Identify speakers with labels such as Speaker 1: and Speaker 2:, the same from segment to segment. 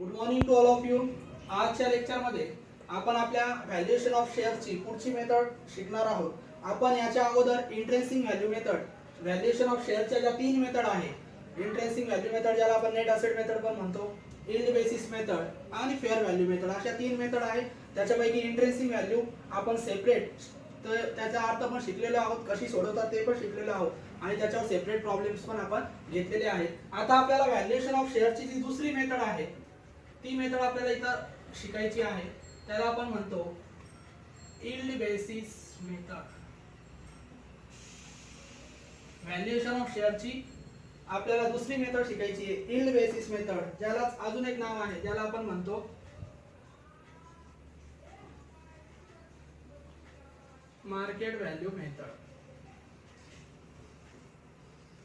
Speaker 1: Good morning to all of you. आजच्या लेक्चरमध्ये आपण आपल्या व्हॅल्युएशन ऑफ शेअर्सची पुढची मेथड शिकणार आहोत. आपण याच्या अगोदर intrinsic value method, valuation of शेअर्सच्या ज्या तीन मेथड आहे, इंट्रेन्सिक व्हॅल्यू मेथड ज्याला आपण नेट असेट मेथड पण म्हणतो, यील्ड बेसिस मेथड आणि फेअर व्हॅल्यू मेथड, अशा तीन मेथड आहेत. त्याच्यापैकी इंट्रेन्सिक व्हॅल्यू आपण सेपरेट त्याचा अर्थ पण शिकलेलो आहोत, कशी सोडवतात ते पण शिकलेलो आहोत आणि त्याच्यावर सेपरेट प्रॉब्लेम्स पण आपण घेतलेले आहेत. आता आपल्याला व्हॅल्युएशन ऑफ शेअर्सची जी दुसरी मेथड आहे ती मेथड आपल्याला इथं शिकायची आहे. त्याला आपण म्हणतो yield basis method. Valuation of शेअरची आपल्याला दुसरी मेथड शिकायची आहे, यील्ड बेसिस मेथड, ज्याला अजून एक नाव आहे, ज्याला आपण म्हणतो market value method.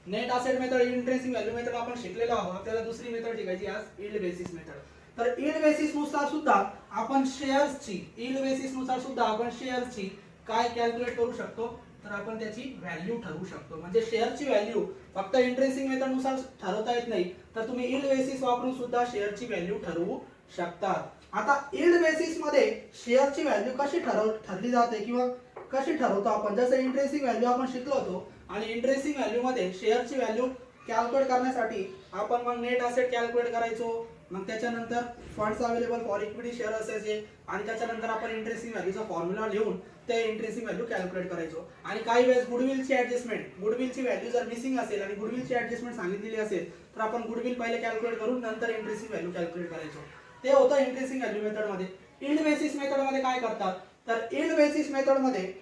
Speaker 1: Net asset method, intrinsic value method आपण शिकलेलो आहोत. आपल्याला दुसरी मेथड शिकायची आज यील्ड बेसिस मेथड. तर यील्ड बेसिस नुसार सुद्धा आपण शेअर्सची, यील्ड बेसिस नुसार सुद्धा आपण शेअर्सची काय कॅल्क्युलेट करू शकतो, तर आपण त्याची व्हॅल्यू ठरवू शकतो. म्हणजे शेअरची व्हॅल्यू फक्त इंट्रेन्सिक मेथड नुसार ठरवता येत नाही, तर तुम्ही यील्ड बेसिस वापरून सुद्धा शेअरची व्हॅल्यू ठरवू शकता. आता यील्ड बेसिस मध्ये शेअरची व्हॅल्यू कशी ठरली जाते किंवा कशी ठरवतो आपण, जसं इंट्रेन्सिक व्हॅल्यू आपण शिकलो होतो आणि इंट्रेन्सिक व्हॅल्यू मध्ये शेअरची व्हॅल्यू कॅल्क्युलेट करण्यासाठी आपण मग नेट असेट कॅल्क्युलेट करायचो, मग त्याच्यानंतर funds available for equity share असायचे आणि त्याच्यानंतर आपण इंट्रेन्सिक व्हॅल्यूचा फॉर्म्युला लिहून ते इंट्रेन्सिक व्हॅल्यू कॅल्क्युलेट करायचो. आणि काही वेळेस गुडविलची ऍडजस्टमेंट, गुडविलची व्हॅल्यू जर मिसिंग असेल आणि गुडविलची ऍडजस्टमेंट सांगितलेली असेल तर आपण गुडविल पहिले कॅल्क्युलेट करून नंतर इंट्रेन्सिक व्हॅल्यू कॅल्क्युलेट करायचो. ते होतं इंट्रेन्सिक व्हॅल्यू मेथड मध्ये. यील्ड बेसिस मेथड मध्ये काय करतात, तर यील्ड बेसिस मेथड मध्ये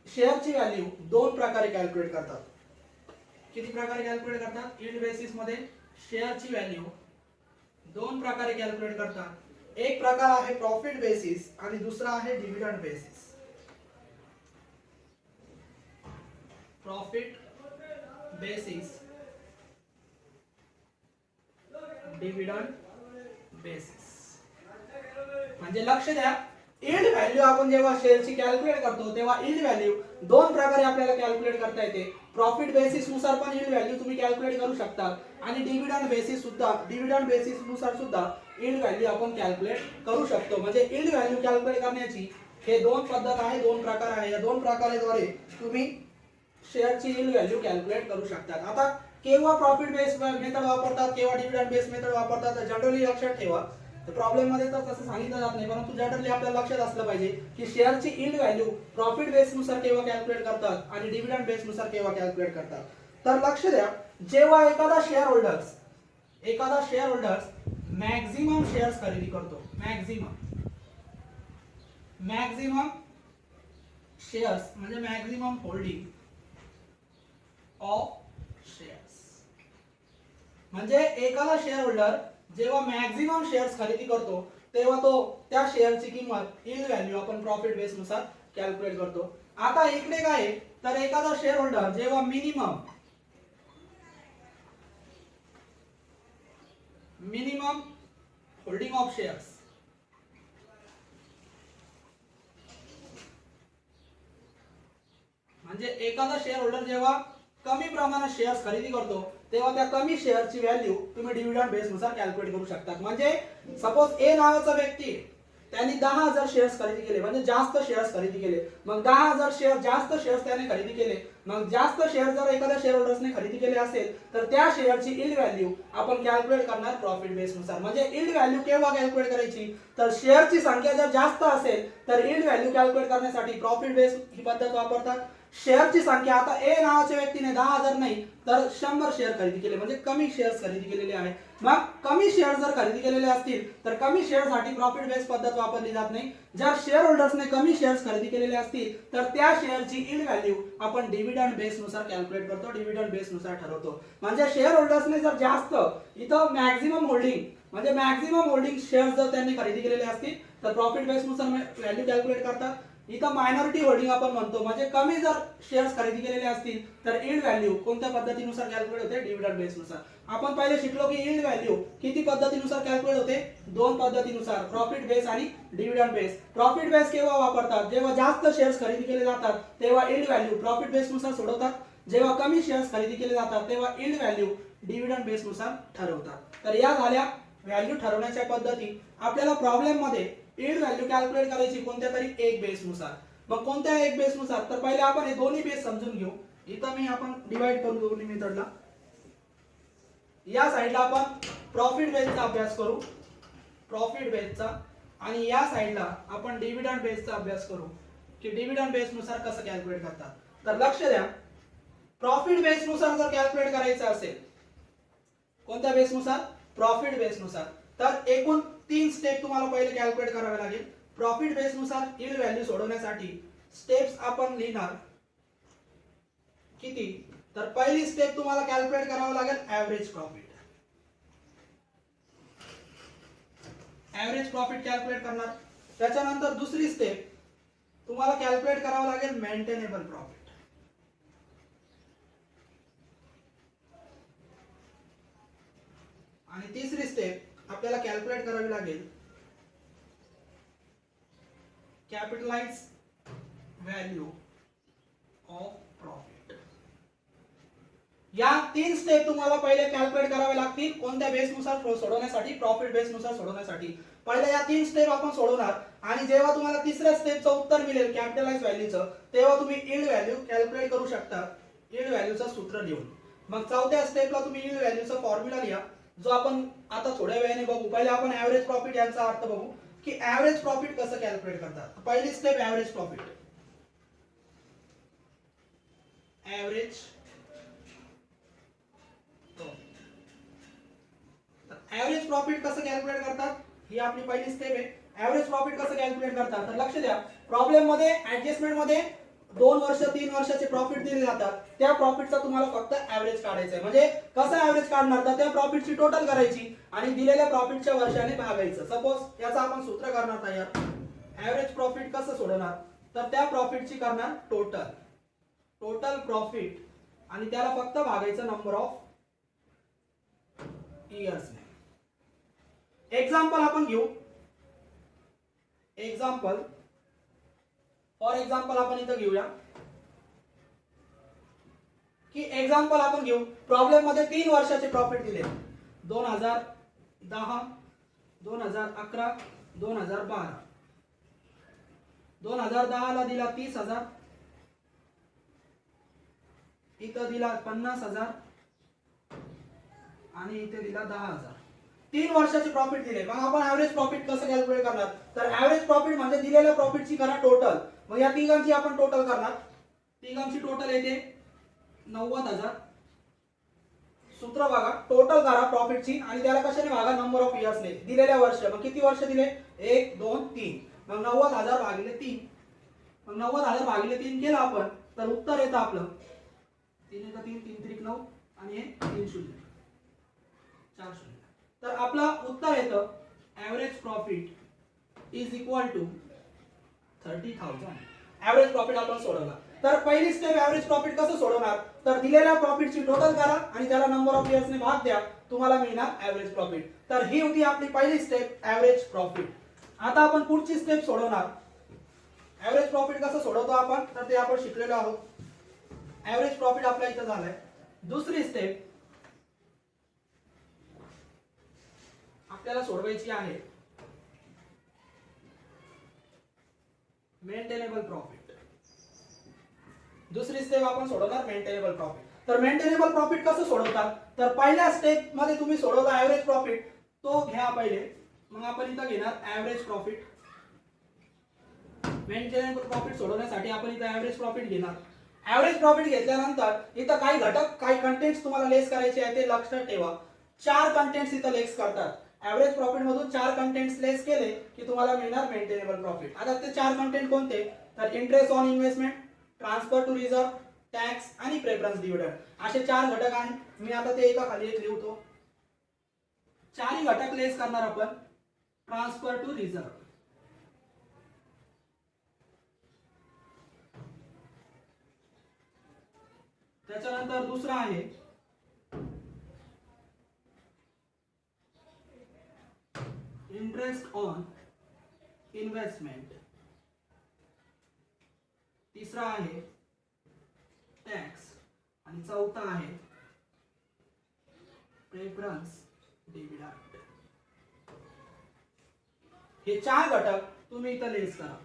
Speaker 1: शेअरची व्हॅल्यू दोन प्रकारे कॅल्क्युलेट करतात. किती प्रकारे कॅल्क्युलेट करतात? यील्ड बेसिस मध्ये शेअरची व्हॅल्यू दोन प्रकारे कॅल्क्युलेट करतात. एक प्रकार आहे प्रॉफिट बेसिस आणि दुसरा आहे dividend basis. Profit basis, dividend basis. म्हणजे लक्ष द्या, यील्ड व्हॅल्यू आपण जेव्हा शेअरची कॅल्क्युलेट करतो तेव्हा यील्ड व्हॅल्यू दोन प्रकारे आपल्याला कॅल्क्युलेट करता येते. प्रॉफिट बेसिस नुसार पण यील्ड व्हॅल्यू तुम्ही कॅल्क्युलेट करू शकता आणि डिव्हिडंड बेसिस नुसार सुद्धा यील्ड व्हॅल्यू आपण कॅल्क्युलेट करू शकतो. म्हणजे यील्ड व्हॅल्यू कॅल्क्युलेट करण्याची हे दोन पद्धत आहे, दोन प्रकार आहे. या दोन प्रकाराद्वारे तुम्ही शेअरची यील्ड व्हॅल्यू कॅल्क्युलेट करू शकता. आता केव्हा प्रॉफिट बेस मेथड वापरतात, केव्हा डिव्हिडंड बेस मेथड वापरतात, तर जनरली लक्षात ठेवा. प्रॉब्लेम मध्ये तर तसं सांगितलं जात नाही, परंतु जनरली आपल्याला लक्षात असलं पाहिजे की शेअरची यील्ड व्हॅल्यू प्रॉफिट बेस नुसार केव्हा कॅल्क्युलेट करतात आणि डिव्हिडंड बेस नुसार केव्हा कॅल्क्युलेट करतात. तर लक्ष द्या, जेव्हा एखादा शेअर होल्डर्स मॅक्झिमम शेअर्स खरेदी करतो, मॅक्झिमम शेअर्स म्हणजे मॅक्झिमम होल्डिंग ऑफ शेअर्स. म्हणजे एखादा शेअर होल्डर जेव्हा मॅक्झिमम शेअर्स खरेदी करतो तेव्हा तो त्या शेअरची किंमत यील्ड व्हॅल्यू आपण प्रॉफिट बेस नुसार कॅल्क्युलेट करतो. आता इकडे काय, तर एखादा शेअर होल्डर जेव्हा मिनिमम होल्डिंग ऑफ शेअर्स, म्हणजे एखादा शेअर होल्डर जेव्हा कमी प्रमाणात शेअर्स खरेदी करतो तेव्हा त्या कमी शेअरची व्हॅल्यू तुम्ही डिव्हिडंड बेस नुसार कॅल्क्युलेट करू शकता. म्हणजे सपोज ए नावाचा व्यक्ती, त्यांनी 10,000 शेअर्स खरेदी केले, म्हणजे जास्त शेअर्स खरेदी केले, मग 10,000 शेअर जास्त शेअर्स त्याने खरेदी केले, मग जास्त शेअर जर एखाद्या शेअर होल्डर्सने खरेदी केले असेल तर त्या शेअरची यील्ड व्हॅल्यू आपण कॅल्क्युलेट करणार प्रॉफिट बेस नुसार. म्हणजे यील्ड व्हॅल्यू केव्हा कॅल्क्युलेट करायची, तर शेअरची संख्या जर जास्त असेल तर यील्ड व्हॅल्यू कॅल्क्युलेट करण्यासाठी प्रॉफिट बेस ही पद्धत वापरतात. शेअरची संख्या, आता ए नावाच्या व्यक्तीने 10,000 नाही तर 100 शेअर खरेदी केले, म्हणजे कमी शेअर्स खरेदी केलेले आहे. मग कमी शेअर जर खरेदी केलेले असतील तर कमी शेअरसाठी प्रॉफिट बेस पद्धत वापरली जात नाही. जर शेअर होल्डर्सने कमी शेअर्स खरेदी केलेले असतील तर त्या शेअरची यील्ड व्हॅल्यू आपण डिव्हिडंड बेस नुसार कॅल्क्युलेट करतो, डिव्हिडंड बेस नुसार ठरवतो. म्हणजे शेअर होल्डर्सने जर जास्त, इथं मॅक्झिमम होल्डिंग शेअर्स जर त्यांनी खरेदी केलेले असतील तर प्रॉफिट बेस नुसार व्हॅल्यू कॅल्क्युलेट करतात. इथं मायनॉरिटी होल्डिंग आपण म्हणतो, म्हणजे कमी जर शेअर्स खरेदी केलेले असतील तर यील्ड व्हॅल्यू कोणत्या पद्धतीनुसार कॅल्क्युलेट होते, डिव्हिडंड बेस नुसार. आपण पहिले शिकलो की यील्ड व्हॅल्यू किती पद्धतीनुसार कॅल्क्युलेट होते, दोन पद्धतीनुसार, प्रॉफिट बेस आणि डिव्हिडंड बेस. प्रॉफिट बेस केव्हा वापरतात, जेव्हा जास्त शेअर्स खरेदी केले जातात तेव्हा यील्ड व्हॅल्यू प्रॉफिट बेस नुसार सोडवतात. जेव्हा कमी शेअर्स खरेदी केले जातात तेव्हा यील्ड व्हॅल्यू डिव्हिडंड बेस नुसार ठरवतात. तर या झाल्या व्हॅल्यू ठरवण्याच्या पद्धती आपल्याला प्रॉब्लेम मध्ये यील्ड व्हॅल्यू कॅल्क्युलेट करायची कोणत्या तरी एक बेसनुसार. मग कोणत्या एक बेसनुसार, तर पहिले आपण हे दोन्ही बेस समजून घेऊ. इथं मी आपण डिवाइड करू दोन्ही मेथडला. या साइडला आपण प्रॉफिट बेसचा अभ्यास करू, प्रॉफिट बेसचा, आणि या साइडला आपण डिव्हिडंड बेसचा अभ्यास करू की डिव्हिडंड बेस नुसार कसं कॅल्क्युलेट करतात. तर लक्ष द्या, प्रॉफिट बेस नुसार जर कॅल्क्युलेट करायचं असेल, कोणत्या बेस नुसार, प्रॉफिट बेस नुसार, तर एकूण 3 स्टेप तुम्हाला पहिले कॅल्क्युलेट करावे लागेल. प्रॉफिट बेस नुसार यील्ड व्हॅल्यू सोडवण्यासाठी स्टेप्स आपण लिहिणार किती, तर पहिली स्टेप तुम्हाला कॅल्क्युलेट करावं लागेल average profit. Average profit calculate करणार. त्याच्यानंतर दुसरी स्टेप तुम्हाला कॅल्क्युलेट करावं लागेल मेंटेनेबल प्रॉफिट. आणि तिसरी स्टेप आपल्याला कॅल्क्युलेट करावी लागेल कॅपिटलाइज व्हॅल्यू ऑफ प्रॉफिट. या 3 स्टेप तुम्हाला पहिले कॅल्क्युलेट करावे लागतील कोणत्या बेसनुसार सोडवण्यासाठी, प्रॉफिट बेसनुसार सोडवण्यासाठी. पहिले या 3 स्टेप आपण सोडवणार आणि जेव्हा तुम्हाला तिसऱ्या स्टेपचं उत्तर मिळेल कॅपिटलाइज व्हॅल्यूचं, तेव्हा तुम्ही यील्ड व्हॅल्यू कॅल्क्युलेट करू शकता यील्ड व्हॅल्यूचं सूत्र लिहून. मग चौथ्या स्टेपला तुम्ही यील्ड व्हॅल्यूचा फॉर्म्युला लिहा जो आपण आता थोड्या वेळाने बघू. पहिले आपण ऍव्हरेज प्रॉफिट यांचा अर्थ बघू की ऍव्हरेज प्रॉफिट कसं कॅल्क्युलेट करतात. पहिली step average profit. Average average profit कसं कॅल्क्युलेट करतात, ही आपली पहिली स्टेप आहे. ऍव्हरेज प्रॉफिट कसं कॅल्क्युलेट करतात, तर लक्ष द्या, प्रॉब्लेम मध्ये ऍडजस्टमेंट मध्ये 2 वर्ष 3 वर्षाचे प्रॉफिट दिले जातात. त्या प्रॉफिटचा तुम्हाला फक्त ऍव्हरेज काढायचं आहे. म्हणजे कसं ऍव्हरेज काढणार, तर त्या प्रॉफिटची टोटल करायची आणि दिलेल्या प्रॉफिटच्या वर्षाने भागायचं. सपोज याचा आपण सूत्र करणार तयार. ऍव्हरेज प्रॉफिट कसं सोडवणार, तर त्या प्रॉफिटची करणार टोटल प्रॉफिट आणि त्याला फक्त भागायचं नंबर ऑफ इयर्स ने. एक्झाम्पल आपण घेऊ. एक्झाम्पल फॉर एक्झाम्पल आपण इथं घेऊया की एक्झाम्पल आपण घेऊ प्रॉब्लेम मध्ये 3 वर्षाचे प्रॉफिट दिले 2010, 2011, 2012. 2010 ला दिला 30,000, इथं दिला 50,000 आणि इथे दिला 10,000. 3 वर्षाचे प्रॉफिट दिले. मग आपण ऍव्हरेज प्रॉफिट कसं कॅल्क्युलेट करणार, तर ऍव्हरेज प्रॉफिट म्हणजे दिलेल्या प्रॉफिटची करा टोटल. मग या तिघांची आपण टोटल करणार. तिघांची टोटल येते 90,000. सूत्र बघा, टोटल करा प्रॉफिटची आणि त्याला कशाने भागा, नंबर ऑफ इयर्स ने, दिलेल्या वर्ष. मग किती वर्ष दिले, 1 2 3. मग 90,000 भागिले 3. मग 90,000 भागिले 3 केलं आपण तर उत्तर येतं आपलं 3 1 3 3 3 9 आणि हे 3 0 4 0. तर आपला उत्तर येतं average profit is equal to 30,000. Average profit आपण सोडवला. तर पहिली स्टेप ऍव्हरेज प्रॉफिट कसं सोडवणार, तर दिलेल्या प्रॉफिटची टोटल करा आणि त्याला नंबर ऑफ इयर्स ने भाग द्या, तुम्हाला मिळणार ऍव्हरेज प्रॉफिट. तर ही होती आपली पहिली स्टेप ऍव्हरेज प्रॉफिट. आता आपण पुढची स्टेप सोडवणार. ऍव्हरेज प्रॉफिट कसं सोडवतो आपण, तर ते आपण शिकलेलो आहोत. ऍव्हरेज प्रॉफिट आपल्या इथं झालंय. दुसरी स्टेप आपल्याला सोडवायची आहे मेंटेनेबल प्रॉफिट. दुसरी स्टेप आपण सोडवणार मेंटेनेबल प्रॉफिट. तर मेंटेनेबल प्रॉफिट कसं सोडवतात, तर पहिल्या स्टेप मध्ये तुम्ही सोडवला ऍव्हरेज प्रॉफिट, तो घ्या पहिले. मग आपण इथं घेणार ऍव्हरेज प्रॉफिट. मेंटेनेबल प्रॉफिट सोडवण्यासाठी आपण इथं ऍव्हरेज प्रॉफिट घेणार. ऍव्हरेज प्रॉफिट घेतल्यानंतर इथं काही घटक, काही कंटेंट्स तुम्हाला लेस करायचे आहे, ते लक्षात ठेवा. 4 कंटेंट्स इथं लेस करतात. ऍव्हरेज प्रॉफिट मधून 4 कंटेंट्स लेस केले की तुम्हाला मिळणार मेंटेनेबल प्रॉफिट. आता ते 4 कंटेंट कोणते, तर interest on investment, transfer to reserve, tax आणि प्रेफरन्स डिव्हिडंड. असे 4 घटक आहेत. मी आता ते एका खाली एक लिहितो. 4ही घटक लेस करणार आपण. ट्रान्सफर टू रिझर्व, त्याच्यानंतर दुसरा आहे इंटरेस्ट ऑन इन्व्हेस्टमेंट, तिसरा आहे टॅक्स आणि चौथा आहे प्रेफरन्स डिव्हिडंड. हे 4 घटक तुम्ही इथं लेस करा.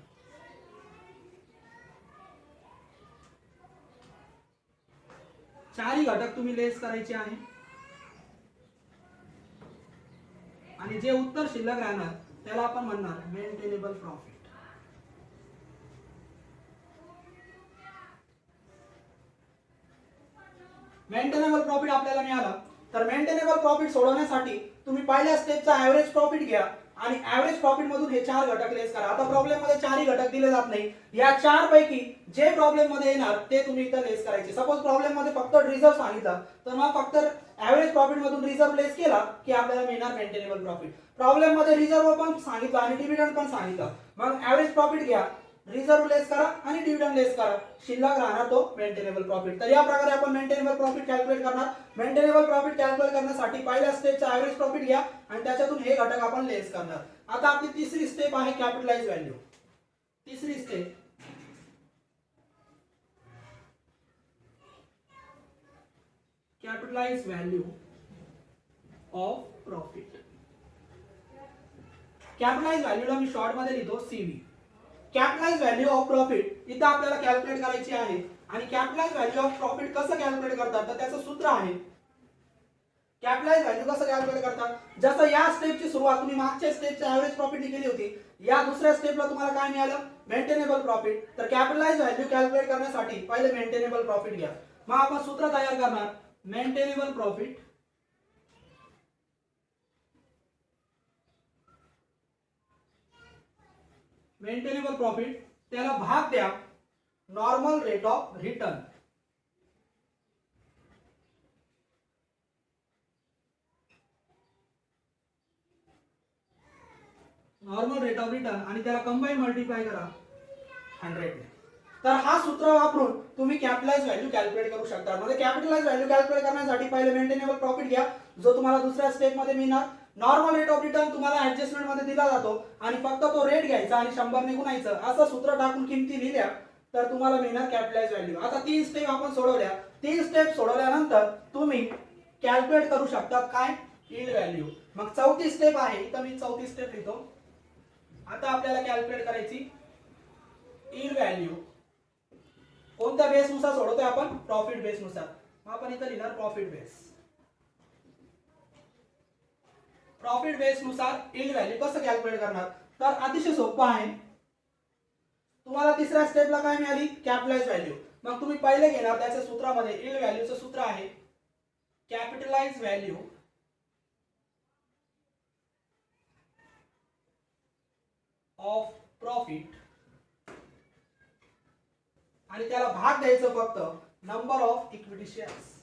Speaker 1: चारही घटक तुम्ही लेस करायचे आहे आणि जे उत्तर शिल्लक राहणार त्याला आपण म्हणणार मेंटेनेबल प्रॉफिट. मेंटेनेबल प्रॉफिट आपल्याला मिळाला. तर मेंटेनेबल प्रॉफिट सोडवण्यासाठी तुम्ही पहिल्या स्टेपचा ऍव्हरेज प्रॉफिट घ्या आणि ऍव्हरेज प्रॉफिट मधून हे 4 घटक लेस करा. आता प्रॉब्लेम मध्ये 4ही घटक दिले जात नाही. या 4 पैकी जे प्रॉब्लेम मध्ये येणार ते तुम्ही इथं लेस करायचे. सपोज प्रॉब्लेम मध्ये फक्त रिझर्व सांगितलं तर मग फक्त ऍव्हरेज प्रॉफिट मधून रिझर्व लेस केला की आपल्याला मिळणार मेंटेनेबल प्रॉफिट. प्रॉब्लेम मध्ये रिझर्व पण सांगितलं आणि डिव्हिडंड पण सांगितलं, मग ऍव्हरेज प्रॉफिट घ्या, रिझर्व लेस करा आणि डिव्हिडंड लेस करा, शिल्लक राहणार तो मेंटेनेबल प्रॉफिट. तर या प्रकारे आपण मेंटेनेबल प्रॉफिट कॅल्क्युलेट करणार. मेंटेनेबल प्रॉफिट कॅल्क्युलेट करण्यासाठी पहिल्या स्टेपचा ऍव्हरेज प्रॉफिट घ्या आणि त्याच्यातून हे घटक आपण लेस करणार. आता आपली तिसरी स्टेप आहे कॅपिटलाइज व्हॅल्यू. तिसरी step capitalise value of profit. Capitalise व्हॅल्यूला मी शॉर्ट मध्ये लिहितो CV. Capitalise value of profit इथं आपल्याला कॅल्क्युलेट करायची आहे आणि कॅपिटलाइज व्हॅल्यू ऑफ प्रॉफिट कसं कॅल्क्युलेट करतात तर त्याचं सूत्र आहे. कॅपिटलाइज व्हॅल्यू कसं कॅल्क्युलेट करतात, जसं या स्टेपची सुरुवात तुम्ही मागच्या स्टेपच्या ऍव्हरेज प्रॉफिटने केली होती, या दुसऱ्या स्टेपला तुम्हाला काय मिळालं मेंटेनेबल प्रॉफिट. तर कॅपिटलाइज व्हॅल्यू कॅल्क्युलेट करण्यासाठी पहिले मेंटेनेबल प्रॉफिट घ्या. मग आपण सूत्र तयार करणार मेंटेनेबल प्रॉफिट मेंटेनेबल प्रॉफिट त्याला भाग द्या normal rate of return. Normal rate of return आणि त्याला कंबाईन मल्टिप्लाय करा 100 ने. तर हा सूत्र वापरून तुम्ही कॅपिटलाइज व्हॅल्यू कॅल्क्युलेट करू शकता. म्हणजे कॅपिटलाइज व्हॅल्यू कॅल्क्युलेट करण्यासाठी पहिले मेंटेनेबल प्रॉफिट घ्या जो तुम्हाला दुसऱ्या स्टेप मध्ये मिळणार. नॉर्मल रेट ऑफ रिटर्न तुम्हाला ऍडजस्टमेंट मध्ये दिला जातो आणि फक्त तो रेट घ्यायचा आणि 100 ने गुणायचं, असं सूत्र टाकून किमती लिहिल्या तर तुम्हाला मिळणार कॅपिटलाइज व्हॅल्यू. आता 3 स्टेप आपण सोडवल्या. 3 स्टेप सोडवल्यानंतर तुम्ही कॅल्क्युलेट करू शकता काय यील्ड व्हॅल्यू. मग चौथी स्टेप आहे, इथं मी चौथी स्टेप लिहितो. आता आपल्याला कॅल्क्युलेट करायची यील्ड व्हॅल्यू. कोणत्या बेस नुसार सोडवतोय आपण, प्रॉफिट बेस नुसार. मग आपण इथं लिहिणार प्रॉफिट बेस. प्रॉफिट बेस नुसार यील्ड व्हॅल्यू कसं कॅल्क्युलेट करणार तर अतिशय सोपं आहे. तुम्हाला तिसऱ्या स्टेपला काय मिळाली कॅपिटलाइज व्हॅल्यू. मग तुम्ही पहिले घेणार त्याच्या सूत्रामध्ये यील्ड व्हॅल्यूचं सूत्र आहे कॅपिटलाइज व्हॅल्यू ऑफ प्रॉफिट आणि त्याला भाग द्यायचं फक्त number of equity shares.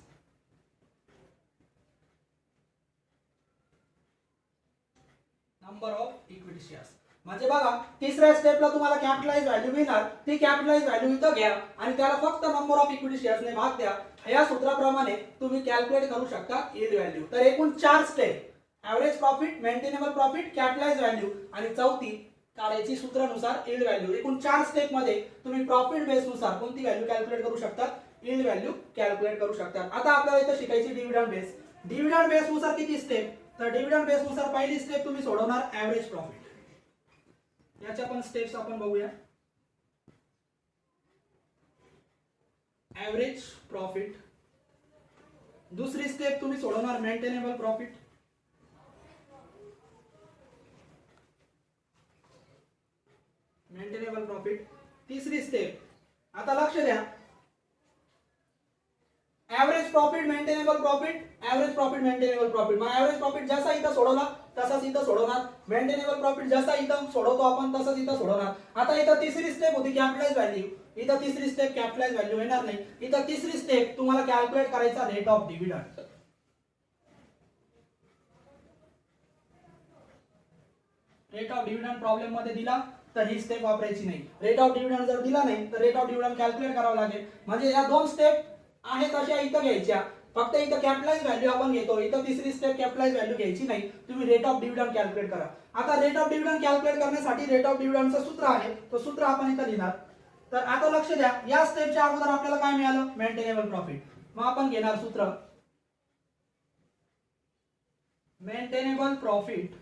Speaker 1: Number of equity shares म्हणजे बघा तिसऱ्या स्टेपला तुम्हाला कॅपिटलाइज व्हॅल्यू मिळणार. ती कॅपिटलाइज व्हॅल्यू इथं घ्या आणि त्याला फक्त नंबर ऑफ इक्विटी शेअर्स ने भाग द्या. या सूत्राप्रमाणे तुम्ही कॅल्क्युलेट करू शकता यील्ड व्हॅल्यू. तर एकूण 4 step, average profit, maintainable profit, capitalise value आणि चौथी काढायची सूत्रानुसार यील्ड व्हॅल्यू. एकूण 4 स्टेप मध्ये तुम्ही प्रॉफिट बेस नुसार कोणती व्हॅल्यू कॅल्क्युलेट करू शकता, यील्ड व्हॅल्यू कॅल्क्युलेट करू शकता. आता आपल्याला इथं शिकायची डिव्हिडंड बेस. डिव्हिडंड बेस नुसार किती स्टेप तर डिव्हिडंड बेस नुसार पहिली स्टेप तुम्ही सोडवणार ऍव्हरेज प्रॉफिट. याच्या पण स्टेप्स आपण बघूया. Average profit. दुसरी स्टेप तुम्ही सोडवणार मेंटेनेबल प्रॉफिट. Maintainable profit. तिसरी स्टेप आता लक्ष द्या average profit maintainable profit, average profit maintainable profit. मग ऍव्हरेज प्रॉफिट जसा इथं सोडवला तसाच इथं सोडवणार. मेंटेनेबल प्रॉफिट जसा इथं सोडवतो आपण तसाच इथं सोडवणार. आता इथं तिसरी स्टेप होती कॅपिटलाइज व्हॅल्यू. इथं तिसरी स्टेप कॅपिटलाइज व्हॅल्यू येणार नाही. इथं तिसरी स्टेप तुम्हाला कॅल्क्युलेट करायचा rate of dividend. Rate of dividend problem मध्ये दिला तर ही स्टेप वापरायची नाही. रेट ऑफ डिव्हिडंड जर दिला नाही तर रेट ऑफ डिव्हिडंड कॅल्क्युलेट करावं लागेल. म्हणजे या 2 स्टेप आहे तशा इथं घ्यायच्या, फक्त इथं कॅपिटलाइज व्हॅल्यू आपण घेतो. इथं तिसरी स्टेप कॅपिटलाइज व्हॅल्यू घ्यायची नाही. तुम्ही रेट ऑफ डिव्हिडंड कॅल्क्युलेट करा. आता रेट ऑफ डिव्हिडंड कॅल्क्युलेट करण्यासाठी रेट ऑफ डिव्हिडंडचं सूत्र आहे, तो सूत्र आपण इथं लिहिणार. तर आता लक्ष द्या या स्टेपच्या अगोदर आपल्याला काय मिळालं मेंटेनेबल प्रॉफिट. मग आपण घेणार सूत्र मेंटेनेबल प्रॉफिट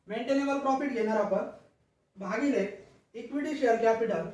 Speaker 1: मेंटेनेबल प्रॉफिट घेणार आपण भागिले इक्विटी शेअर कॅपिटल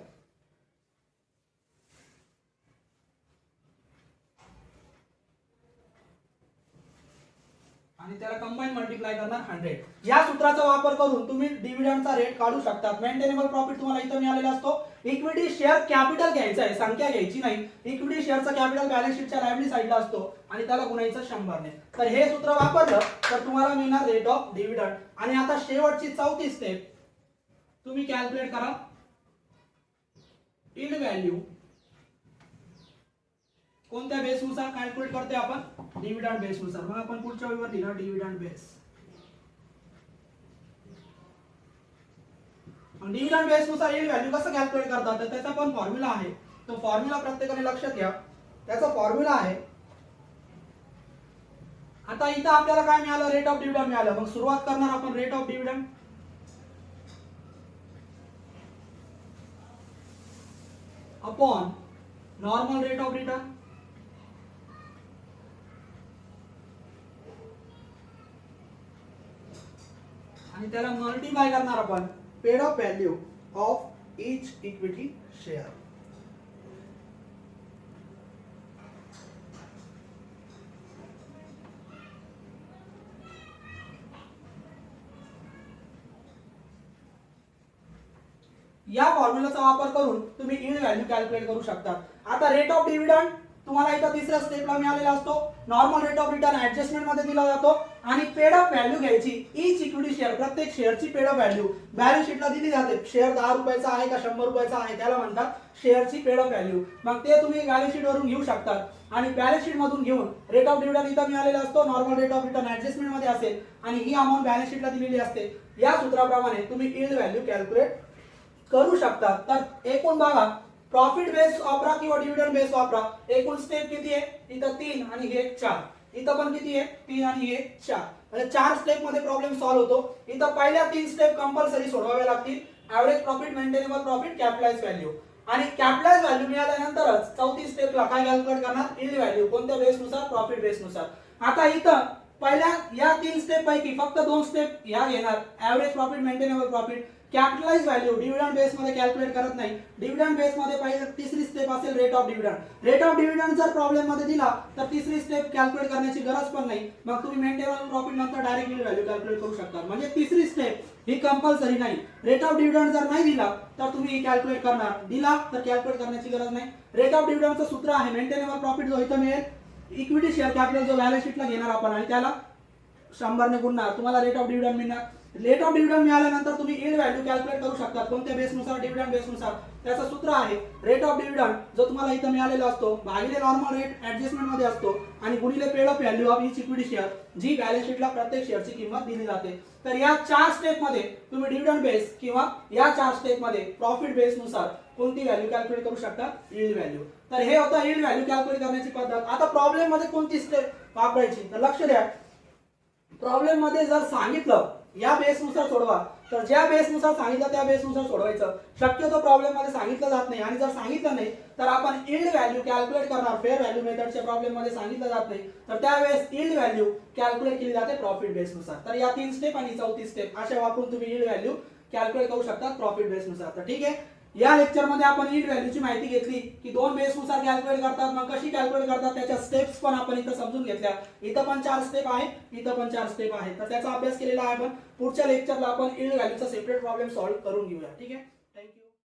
Speaker 1: आणि त्याला कंबाईन मल्टिप्लाय करणार 100. या सूत्राचा वापर करून तुम्ही डिव्हिडंडचा रेट काढू शकता. मेंटेनेबल प्रॉफिट तुम्हाला इथं मिळालेला असतो. इक्विटी शेअर कॅपिटल घ्यायचं आहे, संख्या घ्यायची नाही. इक्विटी शेअरचा कॅपिटल बॅलन्स शीटच्या लायबिलिटी साइडला असतो आणि त्याला गुणायचं 100 ने. तर हे सूत्र वापरलं तर तुम्हाला मिळणार रेट ऑफ डिव्हिडंड. आणि आता शेवटची चौथी स्टेप तुम्ही कॅल्क्युलेट करा इल्ड व्हॅल्यू. कोणत्या बेसनुसार कॅल्क्युलेट करतोय आपण? डिव्हिडंड बेसनुसार. मग आपण पुढच्या ओळीवर लिहिलं डिव्हिडंड बेस. डिव्हिडंड बेसनुसार इल्ड व्हॅल्यू कसं कॅल्क्युलेट करतात तर त्याचा पण फॉर्म्युला आहे. तो फॉर्म्युला प्रत्येकाने लक्षात घ्या. त्याचा फॉर्म्युला आहे, आता इथं आपल्याला काय मिळालं? रेट ऑफ डिव्हिडंड मिळालं. मग सुरुवात करणार आपण rate of dividend upon normal rate of return आणि त्याला मल्टिप्लाय करणार आपण paid up value of each equity share. या फॉर्म्युलाचा वापर करून तुम्ही इल्ड व्हॅल्यू कॅल्क्युलेट करू शकता. आता रेट ऑफ डिव्हिडंड तुम्हाला इथं तिसऱ्या स्टेपला मिळालेला असतो. Normal rate of return adjustment मध्ये दिला जातो आणि पेड अप व्हॅल्यू घ्यायची इच इक्विटी शेअर. प्रत्येक शेअरची पेड अप व्हॅल्यू बॅलन्स शीटला दिली जाते. शेअर 10 रुपयाचा आहे का 100 रुपयाचा आहे त्याला म्हणतात शेअरची पेड अप व्हॅल्यू. मग ते तुम्ही बॅलन्स शीट वरून घेऊ शकतात आणि बॅलन्स शीट मधून घेऊन रेट ऑफ डिव्हिडंड इथं मिळालेला असतो. Normal rate of return adjustment मध्ये असेल आणि ही अमाउंट बॅलन्स शीटला दिलेली असते. या सूत्राप्रमाणे तुम्ही इल्ड व्हॅल्यू कॅल्क्युलेट करू शकता. तर एकूण बघा, प्रॉफिट बेस वापरा किंवा डिव्हिडंड बेस वापरा. एकूण स्टेप किती आहे? इथं 3 आणि हे 4. इथं पण किती आहे? 3 आणि हे 4. म्हणजे 4 स्टेप मध्ये प्रॉब्लेम सॉल्व्ह होतो. इथं पहिल्या 3 स्टेप कंपल्सरी सोडवाव्या लागतील. Average profit, maintainable profit, capitalise value. आणि कॅपिटलाइज व्हॅल्यू मिळाल्यानंतरच चौथी स्टेपला काय कॅल्क्युलेट करणार? Yield value. कोणत्या बेसनुसार? प्रॉफिट बेसनुसार. आता इथं पहिल्या या 3 स्टेप पैकी फक्त 2 स्टेप या घेणार. Average profit, maintainable profit. Capitalise value dividend base मध्ये कॅल्क्युलेट करत नाही. डिव्हिडंड बेस मध्ये पहिली तिसरी स्टेप असेल rate of dividend. Rate of dividend जर प्रॉब्लेम मध्ये दिला तर तिसरी स्टेप कॅल्क्युलेट करण्याची गरज पण नाही. मग तुम्ही मेंटेनेबल प्रॉफिट नंतर डायरेक्ट इल्ड व्हॅल्यू कॅल्क्युलेट करू शकता. म्हणजे तिसरी स्टेप ही कंपल्सरी नाही. रेट ऑफ डिव्हिडंड जर नाही दिला तर तुम्ही ही कॅल्क्युलेट करणार. दिला तर कॅल्क्युलेट करण्याची गरज नाही. रेट ऑफ डिव्हिडंडचं सूत्र आहे मेंटेनेबल प्रॉफिट जो इथं मिळेल इक्विटी शेअर कॅपिटल जो बॅलन्स शीटला घेणार आपण आणि त्याला 100 ने गुणणार. तुम्हाला रेट ऑफ डिव्हिडंड मिळणार. रेट ऑफ डिव्हिडंड मिळाल्यानंतर तुम्ही इल्ड व्हॅल्यू कॅल्क्युलेट करू शकता. कोणत्या बेसनुसार? डिव्हिडंड बेसनुसार. त्याचं सूत्र आहे रेट ऑफ डिव्हिडंड जो तुम्हाला इथं मिळालेला असतो भागिले नॉर्मल रेट ऍडजस्टमेंट मध्ये असतो आणि गुणिले paid up value of each equity share जी बॅलन्स शीटला प्रत्येक शेअरची किंमत दिली जाते. तर या 4 स्टेप मध्ये तुम्ही डिव्हिडंड बेस किंवा या 4 स्टेप मध्ये प्रॉफिट बेसनुसार कोणती व्हॅल्यू कॅल्क्युलेट करू शकता? Yield value. तर हे होतं इल्ड व्हॅल्यू कॅल्क्युलेट करण्याची पद्धत. आता प्रॉब्लेम मध्ये कोणती स्टेप वापरायची तर लक्ष द्या. प्रॉब्लेम मध्ये जर सांगितलं या बेसनुसार सोडवा तर ज्या बेसनुसार सांगितलं त्या बेसनुसार सोडवायचं. शक्यतो प्रॉब्लेम मध्ये सांगितलं जात नाही आणि जर सांगितलं नाही तर आपण इल्ड व्हॅल्यू कॅल्क्युलेट करणार. फेअर व्हॅल्यू मेथडच्या प्रॉब्लेम मध्ये सांगितलं जात नाही तर त्यावेळेस इल्ड व्हॅल्यू कॅल्क्युलेट केली जाते प्रॉफिट बेसनुसार. तर या 3 स्टेप आणि चौथी स्टेप अशा वापरून तुम्ही इल्ड व्हॅल्यू कॅल्क्युलेट करू शकता प्रॉफिट बेसनुसार. तर ठीक आहे, या लेक्चर मध्ये आपण इल्ड व्हॅल्यूची माहिती घेतली की 2 बेसनुसार कॅल्क्युलेट करतात. मग कशी कॅल्क्युलेट करतात त्याच्या स्टेप्स पण आपण इथं समजून घेतल्या. इथं पण 4 स्टेप आहे, इथं पण 4 स्टेप आहे. तर त्याचा अभ्यास केलेला आहे आपण. पुढच्या लेक्चरला आपण इल्ड व्हॅल्यूचा सेपरेट प्रॉब्लेम सॉल्व्ह करून घेऊया. ठीक आहे, थँक्यू.